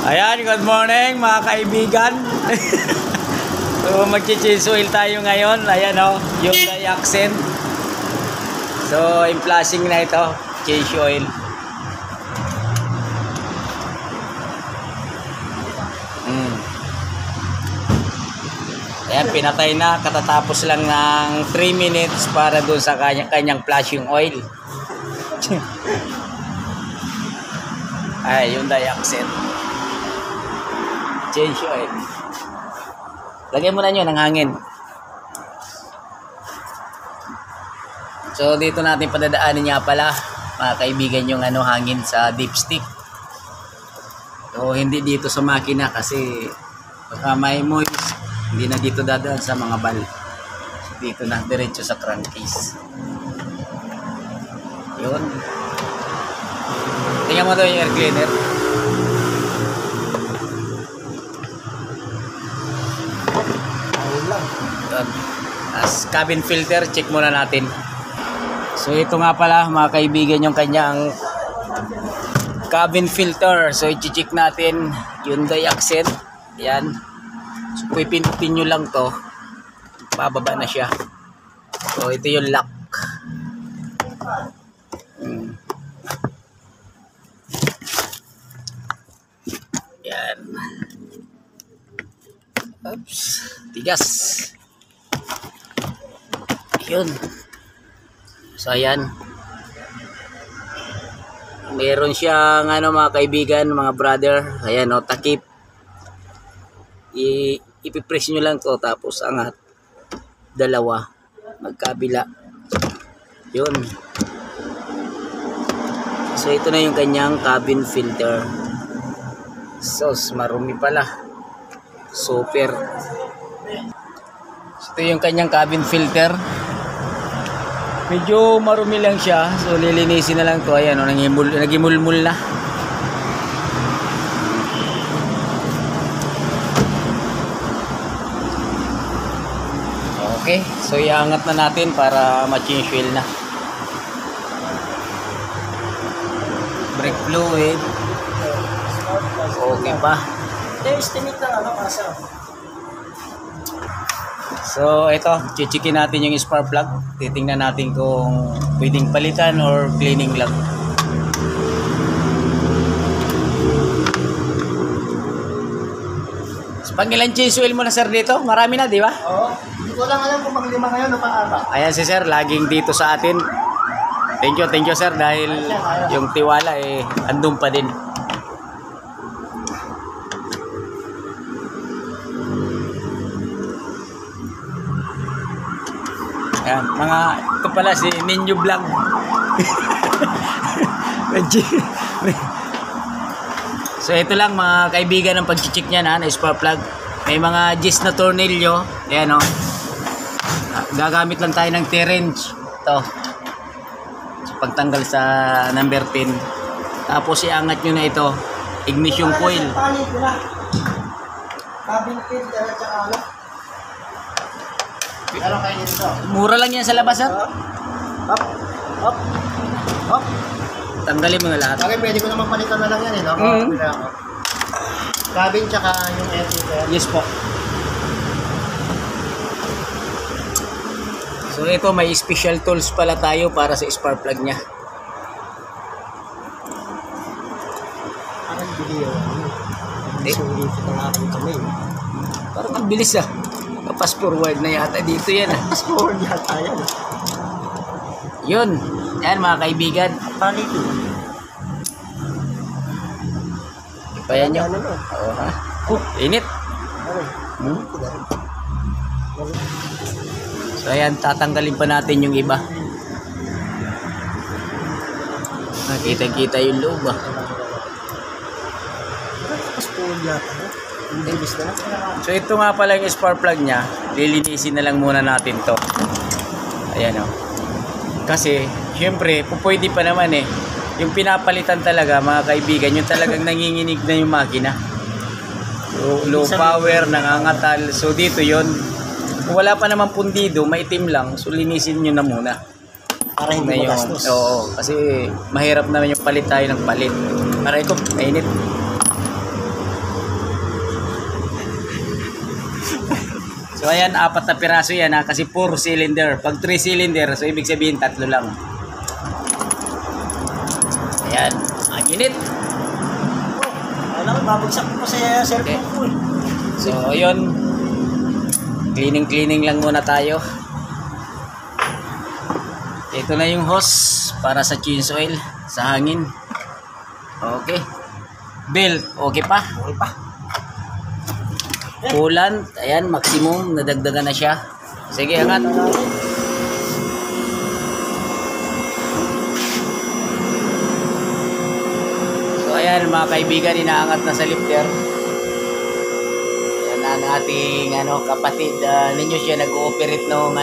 Ayan, good morning mga kaibigan. So mag-change oil tayo ngayon. Ayan o, yung accent. So yung flashing na ito, change oil. Ayan, pinatay na. Katatapos lang ng 3 minutes para doon sa kanyang flashing oil. Ay, yung accent. Change oil. Lagyan muna nyo ng hangin. So dito natin padadaanin niya pala mga kaibigan yung hangin sa dipstick. So hindi dito sa makina kasi baka may moist, hindi na dito dadaan sa mga bal. So, dito na diretso sa crankcase. Yun. Tingnan mo daw yung air cleaner. As cabin filter, check muna natin. So ito nga pala mga kaibigan yung kanyang cabin filter. So i-check natin yung accent. Yan. So pipindutin nyo lang to, bababa na siya. So ito yung lock. Yan. Oops, tigas. Yun. So ayan. Meron siyang mga kaibigan, mga brother. Ayan takip. Ipipress nyo lang to tapos angat. Dalawa. Magkabila. Yun. So ito na yung kanyang cabin filter. Sos, marumi pala. Super. So ito yung kanyang cabin filter. Medyo marumi lang siya. So lilinisin na lang to. Ayan, nagimulmul na. Okay. So iangat na natin para ma-change oil na. Brake fluid. Okay pa. Estimate lang para. So ito, chichikin natin yung spark plug. Titingnan natin kung pwedeng palitan or cleaning lang. So, pangilan change oil mo na sir dito? Marami na, di ba? Oo. Hindi ko lang alam kung pang-5 ngayon o pang-4. Ayan si sir, laging dito sa atin. Thank you sir dahil yung tiwala andun pa din. Ayan, ito pala si Ninyo Vlog. So ito lang mga kaibigan ng pag-check niya na spark plug. May mga gis na tornilyo. Ayan gagamit lang tayo ng T-wrench. Ito. So, pagtanggal sa number 10. Tapos iangat nyo na ito. Ignition coil. Cabin filter at saka ano kayo nito? Mura lang yan sa labas, sir. Hop. Hop. Hop. Tanggalin mo na lahat. Okay, pwede ko naman palitan na lang yan no? Cabin tsaka yung air filter. Yes po. So ito may special tools pala tayo para sa spark plug niya. Parang video. Hindi. Sulit ang aking kamay. Parang ang bilis Pass forward na yata dito yan Pass forward yata yan. Yun. Yan mga kaibigan. Palit yun. Ipayan nyo. Oo ha. Init. So ayan, tatanggalin pa natin yung iba. Nakita-kita yung loob Pass forward yata. So ito nga pala yung spark plug nya. Lilinisin na lang muna natin to. Ayan Kasi syempre pwede pa naman yung pinapalitan talaga mga kaibigan, yung talagang nanginginig na yung makina. Low power, nangangatal. So dito yon. Kung wala pa naman pundido, maitim lang, so linisin nyo na muna. Para hindi magastos. Oo, kasi mahirap naman yung palit tayo ng palit. Aray ko, mainit. So ayan, 4 na piraso yan ha, kasi 4 cylinder. Pag 3 cylinder, so ibig sabihin 3 lang. Ayan, ang init. Alam ko, babagsak ko sa cellphone ko eh. So ayun, cleaning lang muna tayo. Ito na yung hose para sa change oil, sa hangin. Okay. Belt, okay pa? Okay pa. Coolant, ayan, maximum, nadagdagan na siya. Sige, angat. So ayan mga kaibigan, inaangat na sa lifter. Ayan ang ating kapatid, ninyo siya nag-ooperate nung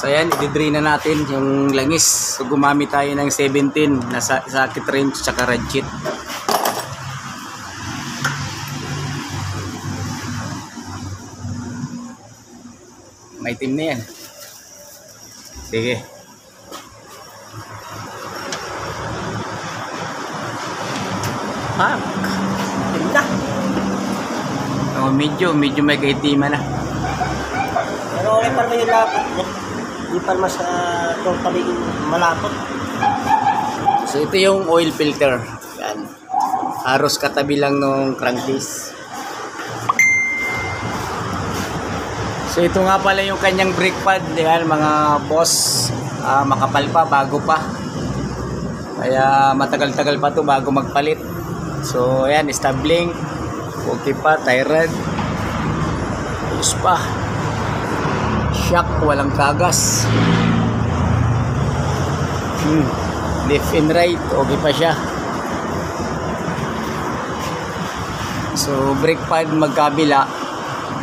So ayan, i-drain na natin yung langis. So gumamit tayo ng 17 na socket wrench tsaka ratchet. May team na yan. Sige. Pak! Ganda! Oh, medyo may kaitima na. Pero okay pa naman yung lapot niya. Hindi pa naman sa totally malapot. So ito yung oil filter. Yan. Haros katabi lang nung crankcase. So ito nga pala yung kanyang brake pad. Yan mga boss. Makapal pa, bago pa. Kaya matagal-tagal pa to bago magpalit. So ayan, stabling. Okay pa, tie rod. Ayos pa. Shock, walang kagas. Left and right, okay pa siya. So brake pad magkabila,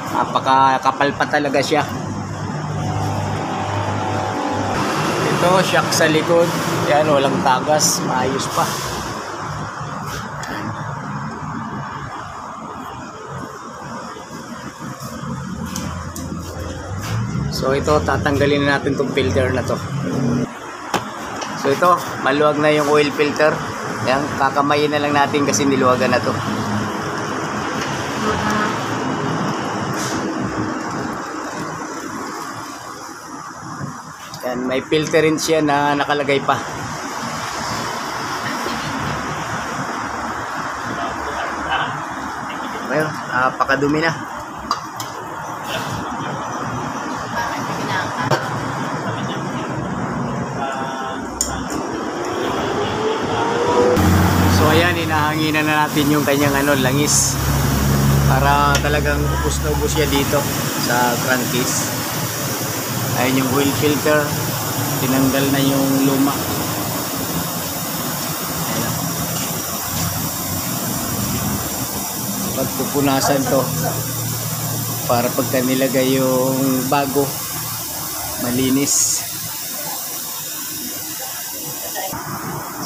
napakakapal pa talaga siya. Ito, shock sa likod. Yan, walang tagas, maayos pa. So ito, tatanggalin na natin tong filter na to. So ito, maluwag na yung oil filter. Yan, kakamayin na lang natin kasi niluwagan na to. Yan, may filter rin siya na nakalagay pa. Well, pakadumi na. So ayan, inahanginan na natin yung kanyang langis para talagang ubos na ubos siya dito sa crankcase. Ayan yung oil filter, tinanggal na yung luma. Ayan. Pagpupunasan to para pagka nilagay yung bago, malinis.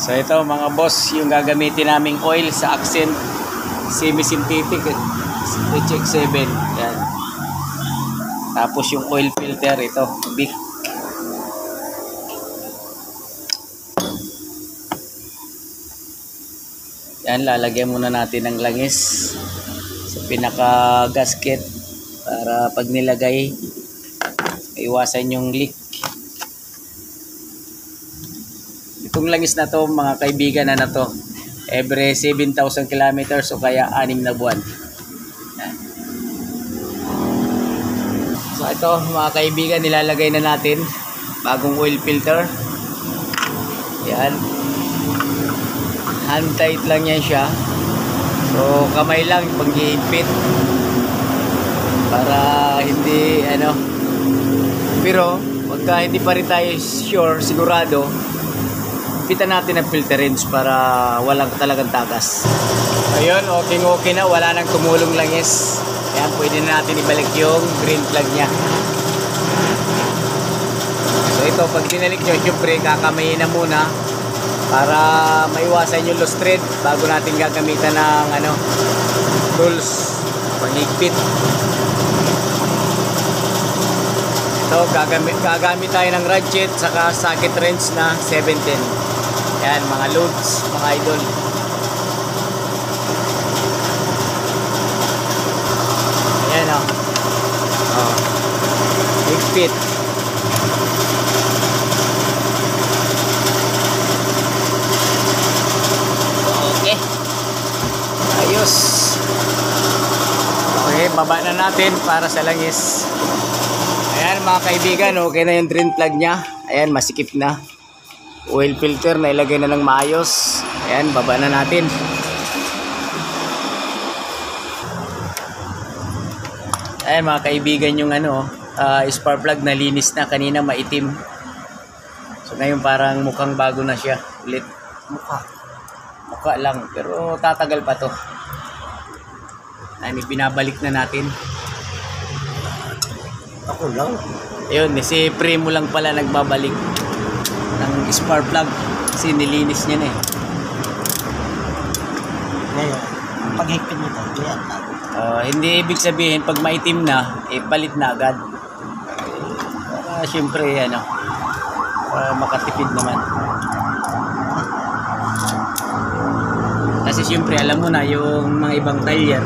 So ito mga boss, yung gagamitin naming oil sa Accent semi-synthetic HX7. Yan. Tapos yung oil filter ito, Bic. Yan, lalagyan muna natin ng langis sa pinaka gasket para pag nilagay iwasan yung leak. Itong langis na to mga kaibigan na to every 7,000 kilometers o kaya 6 na buwan. So ito mga kaibigan, nilalagay na natin bagong oil filter. Yan, hand tight lang yan siya. So kamay lang pag iipit para hindi pero pagka hindi pa rin tayo sure, sigurado, pitan natin ang filter rinse para walang talagang tagas. Ayun, okay na, wala nang tumulong langis. Ayan, pwede na natin ibalik yung green plug nya. ito, pag binalik nyo, syempre kakamayin na muna para maiwasan yung loose thread bago natin gagamitan ng tools panghigpit. Ito, gagamit tayo ng ratchet saka socket wrench na 710. Yan, mga loads, mga idol. Ayan o. Higpit. Okay. Ayos. Okay, baba na natin para sa langis. Ayan mga kaibigan, okay na yung drain plug nya. Ayan, masikip na. Oil filter na ilagay na ng maayos. Ayan, baba na natin. Ayan mga kaibigan, yung spark plug na linis na, kanina maitim. So ngayon parang mukhang bago na siya ulit. Mukha lang, pero tatagal pa to. Ayan, binabalik na natin. Ako lang. Ayun, si Primo lang pala nagbabalik ng spark plug kasi nilinis niya na eh. Ngayon, paghigpit nito, yan lang. Hindi ibig sabihin pag maitim na, palit na agad. Siyempre, para makatipid naman. Kasi siyempre, alam mo na, yung mga ibang talyer,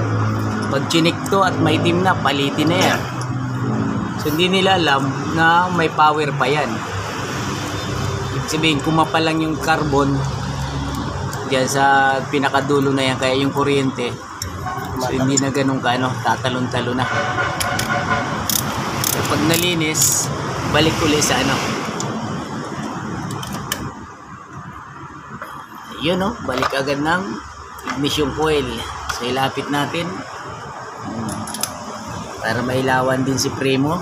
pag chinik to at maitim na, palitin na yan. So, hindi nila alam na may power pa yan. Ibig sabihin, kumapa lang yung carbon diyan sa pinakadulo na yan, kaya yung kuryente. So, hindi na ganun tatalon-talo na. So, pag nalinis, balik ulit sa yun balik agad ng ignition coil. So, ilapit natin para mailawan din si Primo.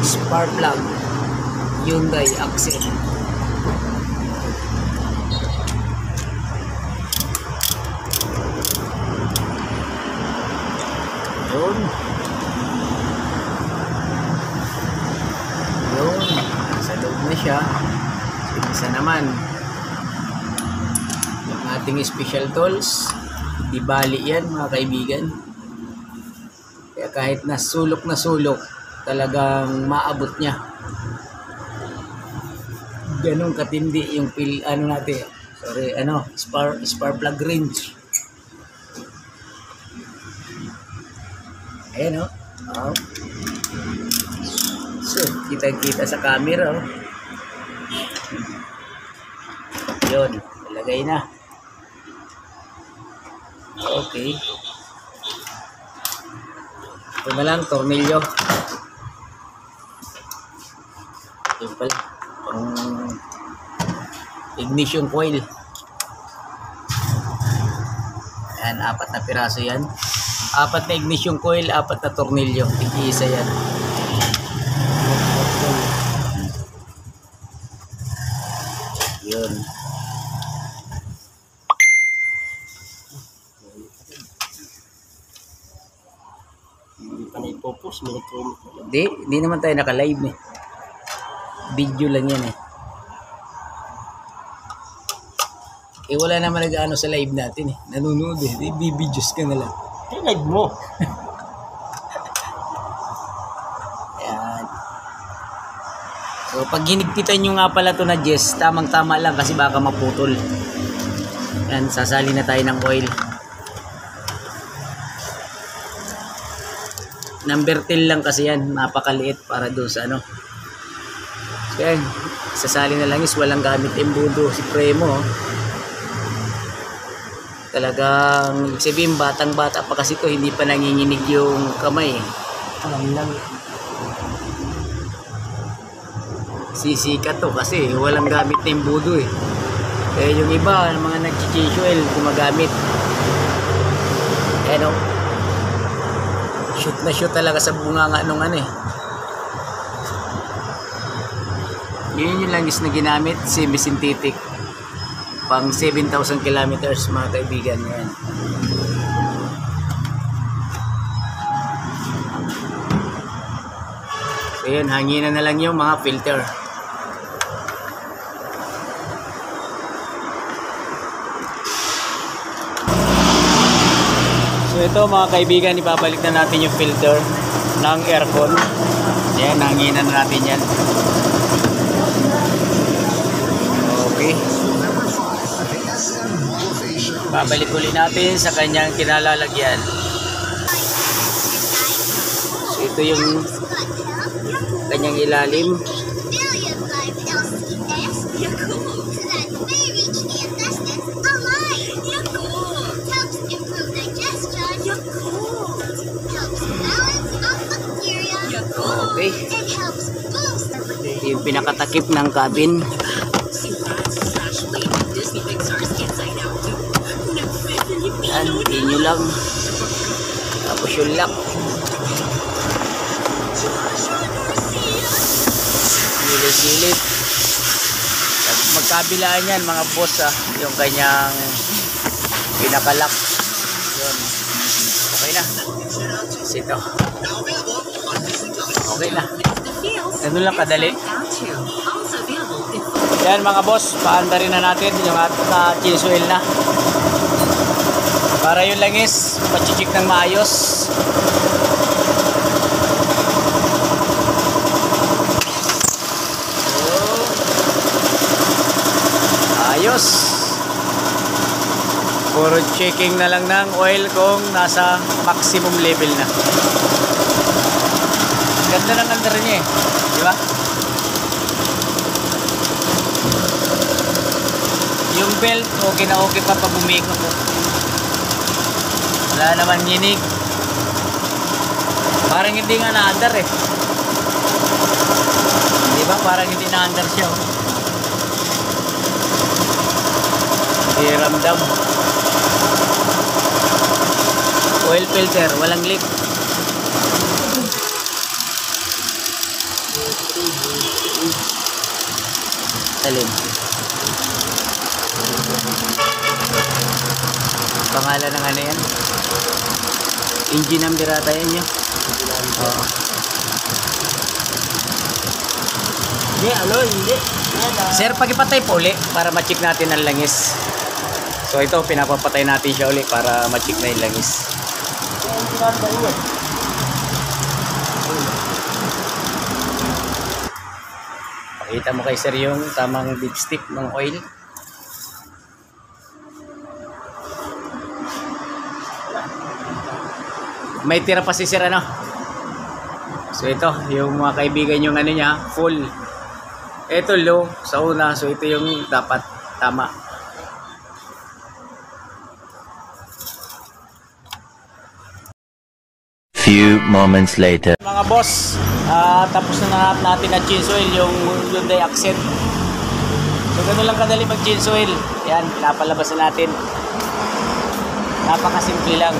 Spark plug Hyundai Accent. Yun. Sa loob na siya. Isa naman yung ating special tools. Di bali yan mga kaibigan. Kaya kahit na sulok talagang maabot niya. Ganun katindi yung natin. Spark plug range. Ayan So, kita sa camera Yun, ilagay na. Okay. Ito na lang, tornilyo. Yung pala, ignition coil. Ayan, 4 na piraso yan. 4 na ignition coil, 4 na tornilyo. Tig-isa yan. Yun. Hindi pa na ipopos, Hindi naman tayo naka-live Video lang yan wala naman nag-ano sa live natin nanonood bibidyo's ka na lang. Live mo. Ayan. So pag hinigpitan nyo nga pala to na Jess, tamang-tama lang kasi baka maputol. Yan, sasali na tayo ng oil. Number 10 lang kasi yan, napakaliit para doon sa So yan, sasali na lang walang gamit embudo si Primo. Talagang ibig sabihin batang-bata pa kasi to, hindi pa nanginginig yung kamay. Alam lang. Sisika to kasi walang gamit na embudo yung iba, mga nag-change oil, gumagamit. Shoot na shoot talaga sa bunganga nung Yun yung langis na ginamit, semi-synthetic. pang 7,000 kilometers mga kaibigan. Yan. So yun, hanginan na lang yung mga filter. So ito mga kaibigan, ibabalik na natin yung filter ng aircon. Yan, hanginan na natin yan. Okay. Babalik ulit natin sa kanyang kinalalagyan. So ito yung kanyang ilalim. Okay. Yung pinakatakip ng cabin. Yan, inyo lang. Tapos yung lock. Gilid-gilid. Magkabilaan yan mga boss yung kanyang pinakalock. Yun. Okay na. Sito. Okay na. Ganun lang kadali. Yan mga boss, paanda rin na natin yung cheese oil na. Para yung langis, pachichik ng maayos. Ayos. Puro checking na lang ng oil kung nasa maximum level na. Ganda ng under niya eh. Di ba? Yung belt, okay na okay pa pag umikot mo. Wala naman yinig. Parang hindi nga na-under eh. Di ba? Parang hindi na-under siya. Oh. Hindi ramdam. Oil filter, walang leak. Alin? Pangalan ng ano yan? Engine number ata yan yun. Oo. Hindi, hindi. Sir, pagipatay po uli para ma-check natin ang langis. So ito, pinapapatay natin siya uli para ma-check na yung langis. Pakita mo kay sir yung tamang dipstick ng oil. May tira pa si sir ano. So ito, yung mga kaibigan yung ano niya, full. Ito low sa una, so ito yung dapat tama. Few moments later. Mga boss, tapos na natin ang change oil, yung Hyundai Accent. So ganoon lang kadali mag change oil. Yan, pinapalabas na natin. Napakasimple lang.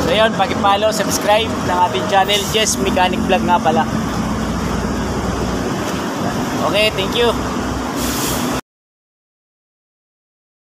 So yun, pag-follow, subscribe ng ating channel, Jess Mechanic Vlog nga pala. Okay, thank you.